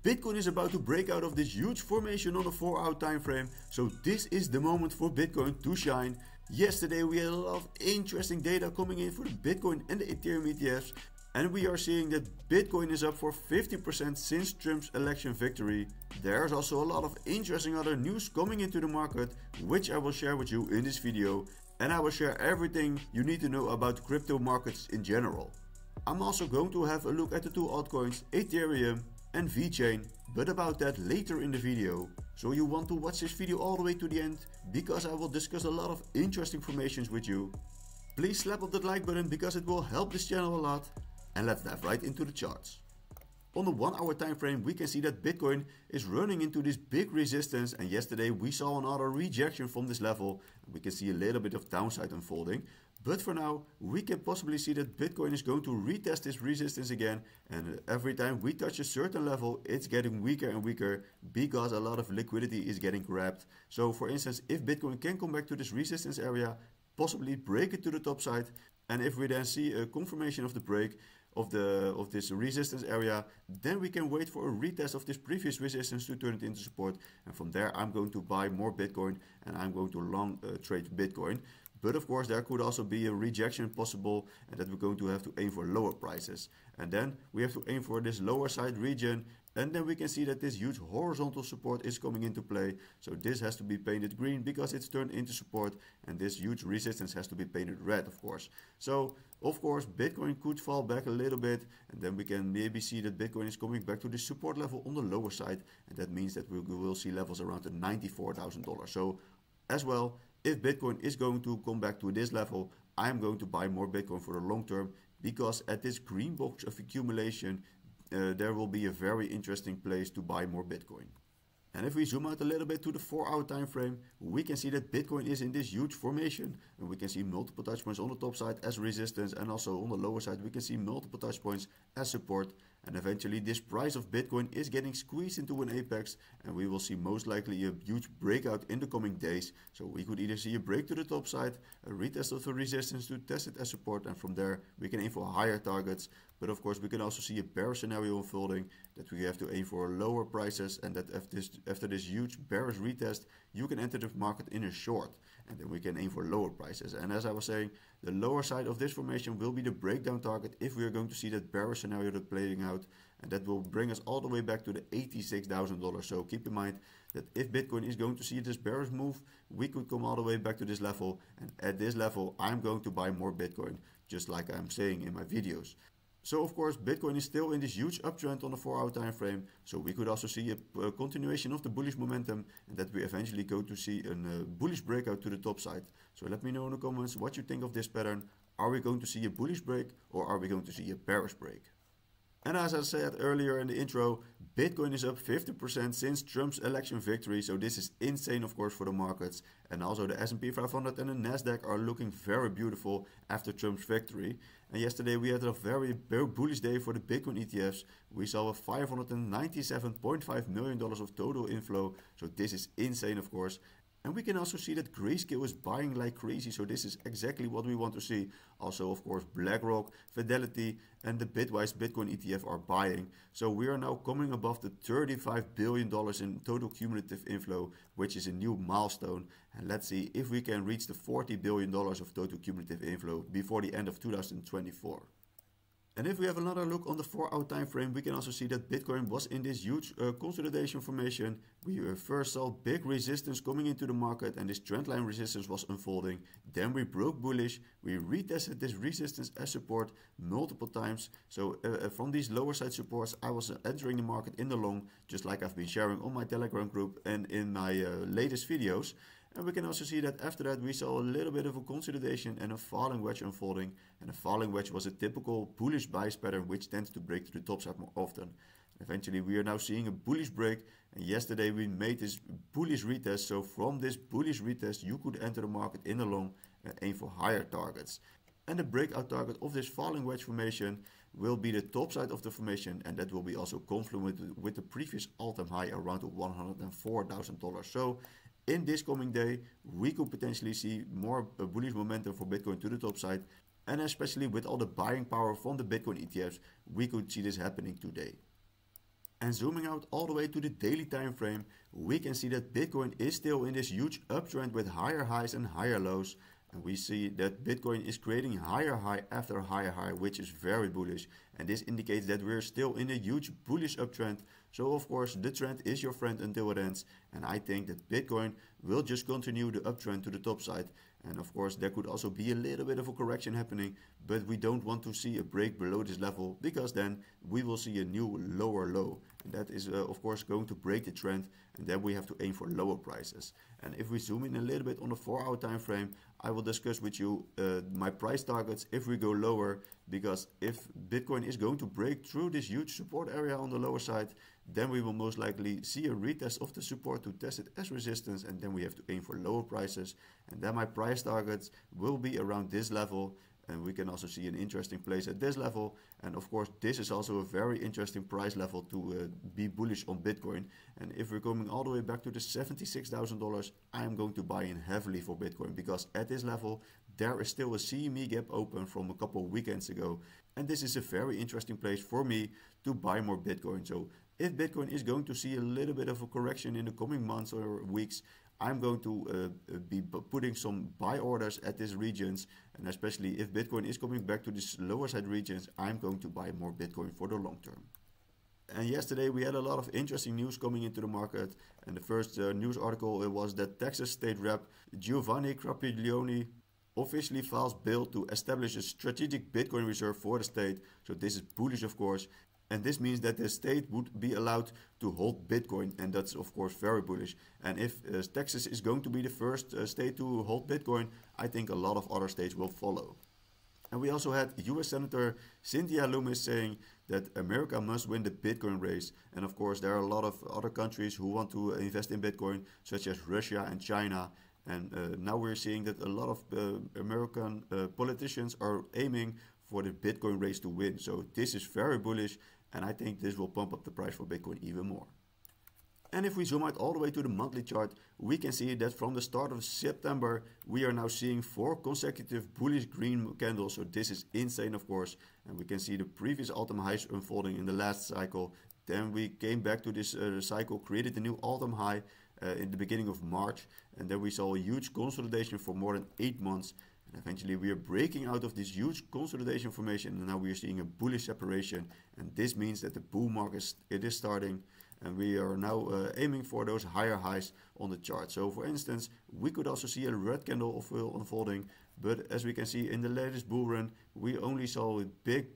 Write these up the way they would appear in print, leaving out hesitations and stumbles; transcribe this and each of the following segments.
Bitcoin is about to break out of this huge formation on a 4-hour time frame, so this is the moment for Bitcoin to shine. Yesterday we had a lot of interesting data coming in for the Bitcoin and the Ethereum ETFs, and we are seeing that Bitcoin is up for 50% since Trump's election victory. There's also a lot of interesting other news coming into the market, which I will share with you in this video, and I will share everything you need to know about crypto markets in general. I'm also going to have a look at the two altcoins, Ethereum and Vechain, but about that later in the video. So you want to watch this video all the way to the end, because I will discuss a lot of interesting information with you. Please slap up that like button because it will help this channel a lot, and let's dive right into the charts. On the 1 hour time frame we can see that Bitcoin is running into this big resistance, and yesterday we saw another rejection from this level. We can see a little bit of downside unfolding, but for now we can possibly see that Bitcoin is going to retest this resistance again, and every time we touch a certain level it's getting weaker and weaker because a lot of liquidity is getting grabbed. So for instance, if Bitcoin can come back to this resistance area, possibly break it to the top side, and if we then see a confirmation of the break of this resistance area, then we can wait for a retest of this previous resistance to turn it into support, and from there I'm going to buy more Bitcoin and I'm going to long trade Bitcoin. But of course there could also be a rejection possible, and that we're going to have to aim for lower prices, and then we have to aim for this lower side region, and then we can see that this huge horizontal support is coming into play. So this has to be painted green because it's turned into support, and this huge resistance has to be painted red, of course. So of course Bitcoin could fall back a little bit, and then we can maybe see that Bitcoin is coming back to the support level on the lower side, and that means that we will see levels around the $94,000. So as well, if Bitcoin is going to come back to this level, I'm going to buy more Bitcoin for the long term, because at this green box of accumulation there will be a very interesting place to buy more Bitcoin. And if we zoom out a little bit to the 4 hour time frame, we can see that Bitcoin is in this huge formation, and we can see multiple touch points on the top side as resistance, and also on the lower side we can see multiple touch points as support, and eventually this price of Bitcoin is getting squeezed into an apex, and we will see most likely a huge breakout in the coming days. So we could either see a break to the top side, a retest of the resistance to test it as support, and from there we can aim for higher targets. But of course we can also see a bear scenario unfolding, that we have to aim for lower prices, and that after this huge bearish retest you can enter the market in a short, and then we can aim for lower prices. And as I was saying, the lower side of this formation will be the breakdown target if we are going to see that bearish scenario that playing out, and that will bring us all the way back to the $86,000. So keep in mind that if Bitcoin is going to see this bearish move, we could come all the way back to this level, and at this level I'm going to buy more Bitcoin, just like I'm saying in my videos. So of course Bitcoin is still in this huge uptrend on the 4 hour time frame, so we could also see a continuation of the bullish momentum, and that we eventually go to see a bullish breakout to the top side. So let me know in the comments what you think of this pattern. Are we going to see a bullish break, or are we going to see a bearish break? And as I said earlier in the intro, Bitcoin is up 50% since Trump's election victory, so this is insane of course for the markets. And also the S&P 500 and the Nasdaq are looking very beautiful after Trump's victory. And yesterday we had a very bullish day for the Bitcoin ETFs. We saw a $597.5 million of total inflow, so this is insane of course. And we can also see that Grayscale is buying like crazy, so this is exactly what we want to see. Also of course BlackRock, Fidelity and the Bitwise Bitcoin ETF are buying. So we are now coming above the $35 billion in total cumulative inflow, which is a new milestone. And let's see if we can reach the $40 billion of total cumulative inflow before the end of 2024. And if we have another look on the 4 hour time frame, we can also see that Bitcoin was in this huge consolidation formation. We first saw big resistance coming into the market, and this trendline resistance was unfolding. Then we broke bullish, we retested this resistance as support multiple times. So from these lower side supports I was entering the market in the long, just like I've been sharing on my Telegram group and in my latest videos. And we can also see that after that we saw a little bit of a consolidation and a falling wedge unfolding. And a falling wedge was a typical bullish bias pattern which tends to break to the top side more often. Eventually we are now seeing a bullish break, and yesterday we made this bullish retest. So from this bullish retest you could enter the market in the long and aim for higher targets. And the breakout target of this falling wedge formation will be the top side of the formation, and that will be also confluent with the previous all-time high around the $104,000. So in this coming day we could potentially see more bullish momentum for Bitcoin to the top side, and especially with all the buying power from the Bitcoin ETFs we could see this happening today. And zooming out all the way to the daily time frame, we can see that Bitcoin is still in this huge uptrend with higher highs and higher lows. And we see that Bitcoin is creating higher high after higher high, which is very bullish. And this indicates that we're still in a huge bullish uptrend. So of course, the trend is your friend until it ends. And I think that Bitcoin will just continue the uptrend to the top side. And of course, there could also be a little bit of a correction happening, but we don't want to see a break below this level, because then we will see a new lower low. And that is of course going to break the trend, and then we have to aim for lower prices. And if we zoom in a little bit on the 4-hour time frame, I will discuss with you my price targets if we go lower, because if Bitcoin is going to break through this huge support area on the lower side, then we will most likely see a retest of the support to test it as resistance, and then we have to aim for lower prices. And then my price targets will be around this level, and we can also see an interesting place at this level. And of course, this is also a very interesting price level to be bullish on Bitcoin. And if we're coming all the way back to the $76,000, I am going to buy in heavily for Bitcoin, because at this level there is still a CME gap open from a couple of weekends ago, and this is a very interesting place for me to buy more Bitcoin. So if Bitcoin is going to see a little bit of a correction in the coming months or weeks, I'm going to be putting some buy orders at these regions, and especially if Bitcoin is coming back to these lower side regions, I'm going to buy more Bitcoin for the long term. And yesterday we had a lot of interesting news coming into the market, and the first news article was that Texas State Rep Giovanni Crapiglione officially files bill to establish a strategic Bitcoin reserve for the state. So this is bullish, of course. And this means that the state would be allowed to hold Bitcoin, and that's of course very bullish. And if Texas is going to be the first state to hold Bitcoin, I think a lot of other states will follow. And we also had US Senator Cynthia Lummis saying that America must win the Bitcoin race. And of course, there are a lot of other countries who want to invest in Bitcoin, such as Russia and China. And now we're seeing that a lot of American politicians are aiming for the Bitcoin race to win. So this is very bullish, and I think this will pump up the price for Bitcoin even more. And if we zoom out all the way to the monthly chart, we can see that from the start of September, we are now seeing 4 consecutive bullish green candles. So this is insane, of course. And we can see the previous all-time highs unfolding in the last cycle. Then we came back to this cycle, created a new all-time high in the beginning of March. And then we saw a huge consolidation for more than 8 months. And eventually we are breaking out of this huge consolidation formation, and now we are seeing a bullish separation. And this means that the bull market is starting. And we are now aiming for those higher highs on the chart. So for instance, we could also see a red candle unfolding, but as we can see in the latest bull run, we only saw big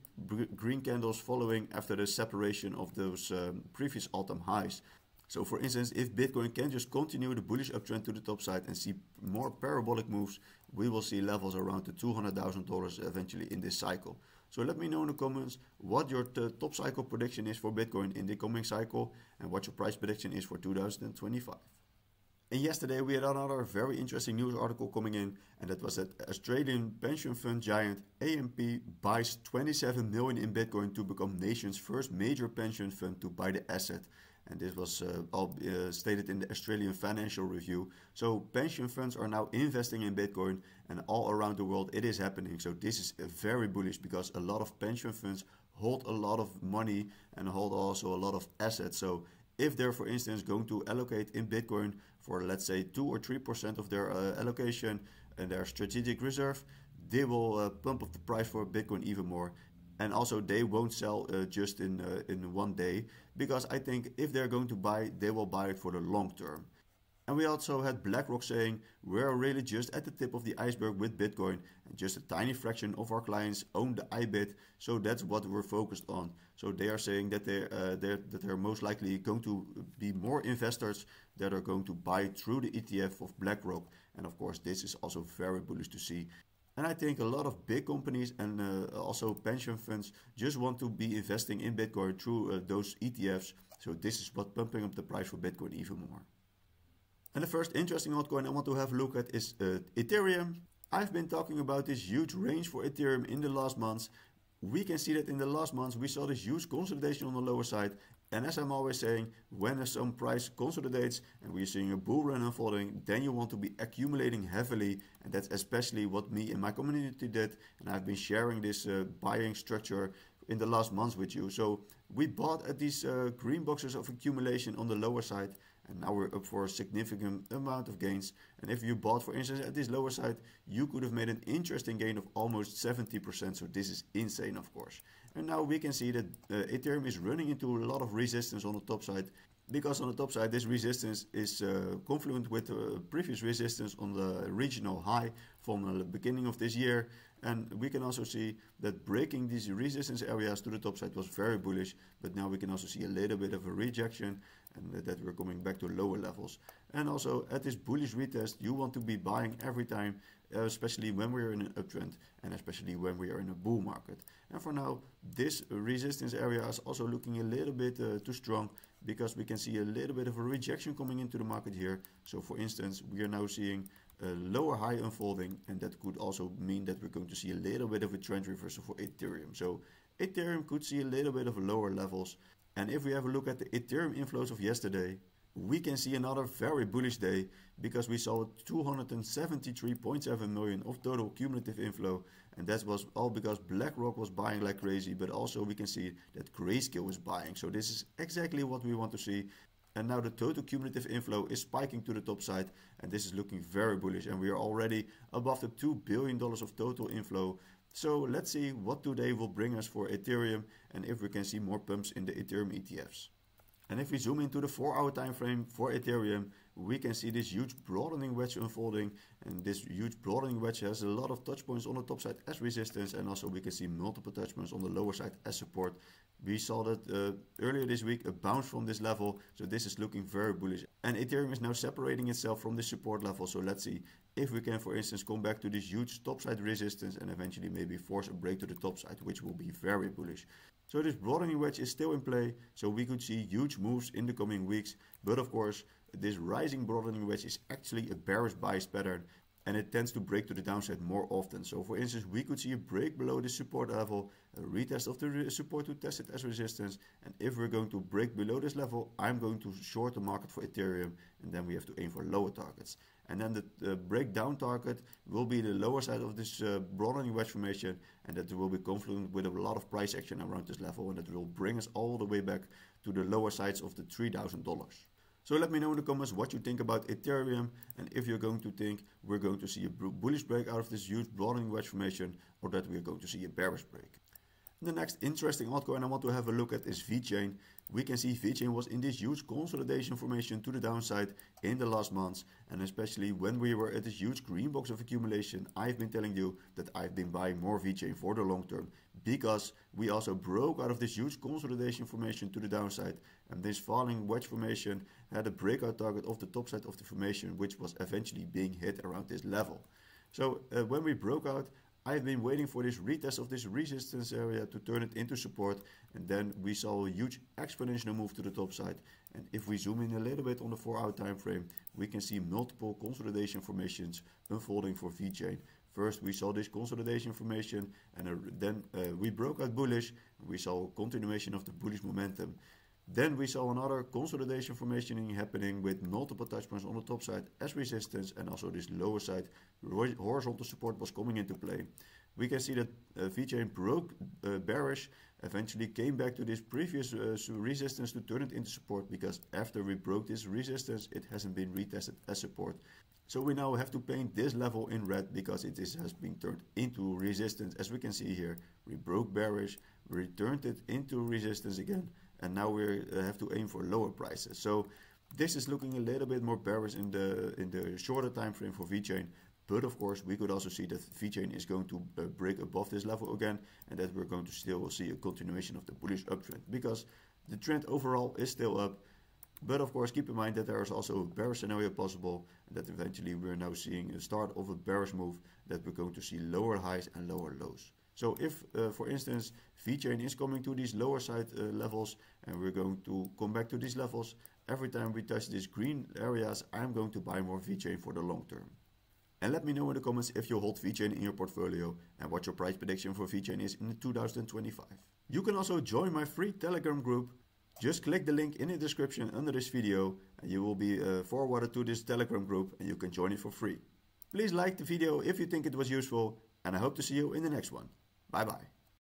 green candles following after the separation of those previous all-time highs. So for instance, if Bitcoin can just continue the bullish uptrend to the top side and see more parabolic moves, we will see levels around the $200,000 eventually in this cycle. So let me know in the comments what your top cycle prediction is for Bitcoin in the coming cycle, and what your price prediction is for 2025. And yesterday we had another very interesting news article coming in, and that was that Australian pension fund giant AMP buys 27 million in Bitcoin to become nation's first major pension fund to buy the asset. And this was all stated in the Australian Financial Review. So pension funds are now investing in Bitcoin, and all around the world it is happening. So this is very bullish, because a lot of pension funds hold a lot of money and hold also a lot of assets. So if they're, for instance, going to allocate in Bitcoin for, let's say, 2 or 3% of their allocation and their strategic reserve, they will pump up the price for Bitcoin even more. And also they won't sell just in one day, because I think if they're going to buy, they will buy it for the long term. And we also had BlackRock saying we're really just at the tip of the iceberg with Bitcoin, and just a tiny fraction of our clients own the IBIT, so that's what we're focused on. So they are saying that they're most likely going to be more investors that are going to buy through the ETF of BlackRock. And of course this is also very bullish to see. And I think a lot of big companies and also pension funds just want to be investing in Bitcoin through those ETFs. So this is what pumping up the price for Bitcoin even more. And the first interesting altcoin I want to have a look at is Ethereum. I've been talking about this huge range for Ethereum in the last months. We can see that in the last months we saw this huge consolidation on the lower side. And as I'm always saying, when some price consolidates and we're seeing a bull run unfolding, then you want to be accumulating heavily. And that's especially what me and my community did. And I've been sharing this buying structure in the last months with you. So we bought at these green boxes of accumulation on the lower side, and now we're up for a significant amount of gains. And if you bought, for instance, at this lower side, you could have made an interesting gain of almost 70%. So this is insane, of course. And now we can see that Ethereum is running into a lot of resistance on the top side, because on the top side this resistance is confluent with previous resistance on the regional high from the beginning of this year. And we can also see that breaking these resistance areas to the top side was very bullish, but now we can also see a little bit of a rejection, and that we're coming back to lower levels. And also at this bullish retest, you want to be buying every time, especially when we're in an uptrend and especially when we are in a bull market. And for now, this resistance area is also looking a little bit too strong, because we can see a little bit of a rejection coming into the market here. So for instance, we are now seeing a lower high unfolding, and that could also mean that we're going to see a little bit of a trend reversal for Ethereum. So Ethereum could see a little bit of lower levels. And if we have a look at the Ethereum inflows of yesterday, we can see another very bullish day, because we saw 273.7 million of total cumulative inflow, and that was all because BlackRock was buying like crazy, but also we can see that Grayscale was buying. So this is exactly what we want to see. And now the total cumulative inflow is spiking to the top side, and this is looking very bullish, and we are already above the $2 billion of total inflow. So let's see what today will bring us for Ethereum, and if we can see more pumps in the Ethereum ETFs. And if we zoom into the 4-hour time frame for Ethereum, we can see this huge broadening wedge unfolding, and this huge broadening wedge has a lot of touch points on the top side as resistance, and also we can see multiple touch points on the lower side as support. We saw that earlier this week, a bounce from this level, so this is looking very bullish. And Ethereum is now separating itself from this support level, so let's see if we can, for instance, come back to this huge top side resistance and eventually maybe force a break to the top side, which will be very bullish. So this broadening wedge is still in play, so we could see huge moves in the coming weeks. But of course, this rising broadening wedge is actually a bearish bias pattern, and it tends to break to the downside more often. So for instance, we could see a break below the support level, a retest of the support to test it as resistance. And if we're going to break below this level, I'm going to short the market for Ethereum, and then we have to aim for lower targets. And then the breakdown target will be the lower side of this broadening wedge formation, and that will be confluent with a lot of price action around this level, and that will bring us all the way back to the lower sides of the $3,000. So let me know in the comments what you think about Ethereum, and if you're going to think we're going to see a bullish break out of this huge broadening wedge formation, or that we're going to see a bearish break. The next interesting altcoin I want to have a look at is Vechain. We can see Vechain was in this huge consolidation formation to the downside in the last months, and especially when we were at this huge green box of accumulation, I've been telling you that I've been buying more Vechain for the long term, because we also broke out of this huge consolidation formation to the downside, and this falling wedge formation had a breakout target of the top side of the formation, which was eventually being hit around this level. So when we broke out, I've been waiting for this retest of this resistance area to turn it into support, and then we saw a huge exponential move to the top side. And if we zoom in a little bit on the 4-hour time frame, we can see multiple consolidation formations unfolding for Vechain. First we saw this consolidation formation, and then we broke out bullish. We saw a continuation of the bullish momentum. Then we saw another consolidation formation happening with multiple touch points on the top side as resistance, and also this lower side horizontal support was coming into play. We can see that Vechain broke bearish, eventually came back to this previous resistance to turn it into support, because after we broke this resistance, it hasn't been retested as support. So we now have to paint this level in red, because it has been turned into resistance. As we can see here, we broke bearish, we turned it into resistance again, and now we have to aim for lower prices. So this is looking a little bit more bearish in the shorter time frame for Vechain. But of course, we could also see that Vechain is going to break above this level again, and that we're going to still see a continuation of the bullish uptrend, because the trend overall is still up. But of course, keep in mind that there is also a bearish scenario possible, and that eventually we're now seeing a start of a bearish move, that we're going to see lower highs and lower lows. So if, for instance, Vechain is coming to these lower side levels, and we're going to come back to these levels, every time we touch these green areas, I'm going to buy more Vechain for the long term. And let me know in the comments if you hold Vechain in your portfolio, and what your price prediction for Vechain is in 2025. You can also join my free Telegram group. Just click the link in the description under this video, and you will be forwarded to this Telegram group, and you can join it for free. Please like the video if you think it was useful, and I hope to see you in the next one. Bye bye.